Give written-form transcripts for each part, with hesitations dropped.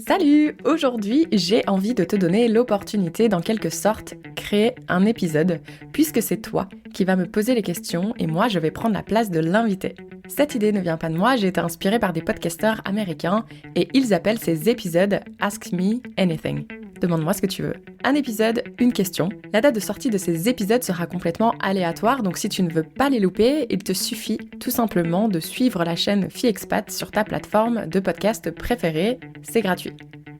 Salut! Aujourd'hui, j'ai envie de te donner l'opportunité d'en quelque sorte créer un épisode, puisque c'est toi qui vas me poser les questions et moi je vais prendre la place de l'invité. Cette idée ne vient pas de moi, j'ai été inspirée par des podcasteurs américains et ils appellent ces épisodes Ask Me Anything. Demande-moi ce que tu veux. Un épisode, une question. La date de sortie de ces épisodes sera complètement aléatoire, donc si tu ne veux pas les louper, il te suffit tout simplement de suivre la chaîne FiExpat sur ta plateforme de podcast préférée, c'est gratuit.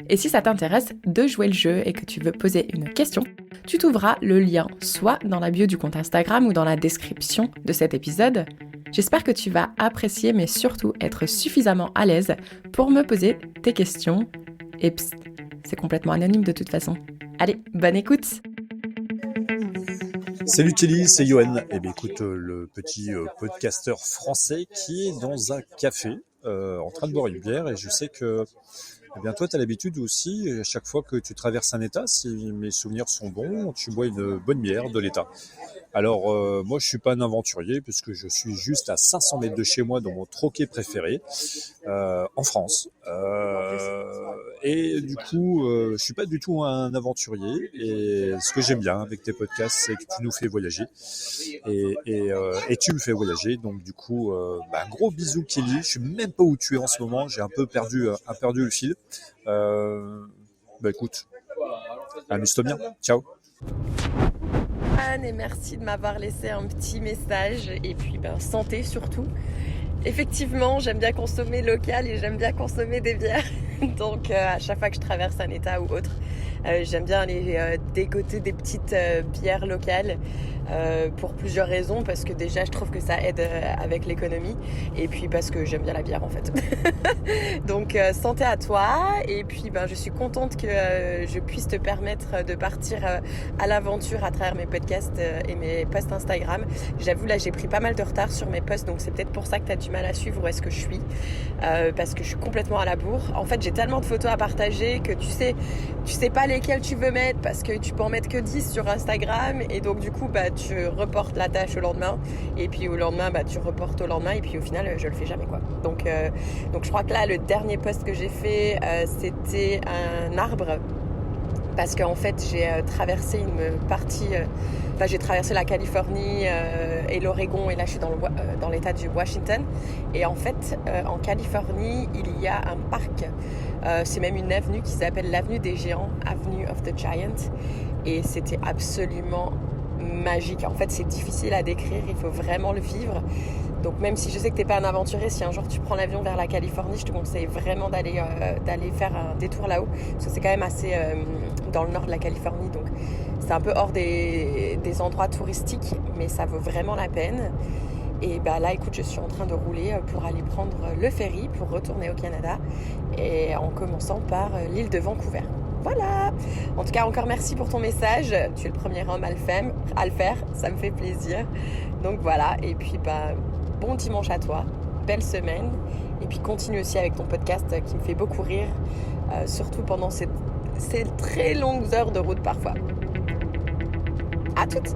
Et si ça t'intéresse de jouer le jeu et que tu veux poser une question, tu trouveras le lien soit dans la bio du compte Instagram ou dans la description de cet épisode. J'espère que tu vas apprécier mais surtout être suffisamment à l'aise pour me poser tes questions. Et psst, c'est complètement anonyme de toute façon. Allez, bonne écoute! Salut Kelly, c'est Yoann. Eh bien écoute, le petit podcasteur français qui est dans un café en train de boire une bière, et je sais que eh bien toi tu as l'habitude aussi, à chaque fois que tu traverses un état, si mes souvenirs sont bons, tu bois une bonne bière de l'état. Alors moi je suis pas un aventurier puisque je suis juste à 500 mètres de chez moi dans mon troquet préféré en France. Et du coup je suis pas du tout un aventurier, et ce que j'aime bien avec tes podcasts c'est que tu nous fais voyager et tu me fais voyager, donc du coup gros bisous Kelly. Je sais même pas où tu es en ce moment, j'ai un peu perdu le fil. Écoute, amuse-toi bien, ciao. Anne, et merci de m'avoir laissé un petit message et puis santé surtout. Effectivement, j'aime bien consommer local et j'aime bien consommer des bières. Donc à chaque fois que je traverse un état ou autre, j'aime bien aller dégoter des petites bières locales pour plusieurs raisons. Parce que déjà, je trouve que ça aide avec l'économie, et puis parce que j'aime bien la bière en fait. Donc santé à toi, et puis je suis contente que je puisse te permettre de partir à l'aventure à travers mes podcasts et mes posts Instagram. J'avoue, là j'ai pris pas mal de retard sur mes posts, donc c'est peut-être pour ça que tu as du mal à suivre où est-ce que je suis, parce que je suis complètement à la bourre. En fait, j'ai tellement de photos à partager que tu sais pas lesquelles tu veux mettre, parce que tu peux en mettre que 10 sur Instagram, et donc du coup tu reportes la tâche au lendemain, et puis au lendemain tu reportes au lendemain, et puis au final je le fais jamais quoi. Donc je crois que là le dernier post que j'ai fait c'était un arbre, parce qu'en fait j'ai traversé une partie, j'ai traversé la Californie et l'Oregon, et là je suis dans l'état du Washington, et en fait en Californie il y a un parc, c'est même une avenue qui s'appelle l'avenue des Géants, Avenue of the Giants, et c'était absolument magique. En fait c'est difficile à décrire, il faut vraiment le vivre. Donc même si je sais que tu n'es pas un aventurier, si un jour tu prends l'avion vers la Californie, je te conseille vraiment d'aller faire un détour là-haut, parce que c'est quand même assez dans le nord de la Californie, donc c'est un peu hors des endroits touristiques, mais ça vaut vraiment la peine. Et là écoute, je suis en train de rouler pour aller prendre le ferry pour retourner au Canada, et en commençant par l'île de Vancouver. Voilà. En tout cas, encore merci pour ton message. Tu es le premier homme à le faire. Ça me fait plaisir. Donc voilà. Et puis bon dimanche à toi. Belle semaine. Et puis continue aussi avec ton podcast qui me fait beaucoup rire, surtout pendant ces très longues heures de route parfois. À toutes.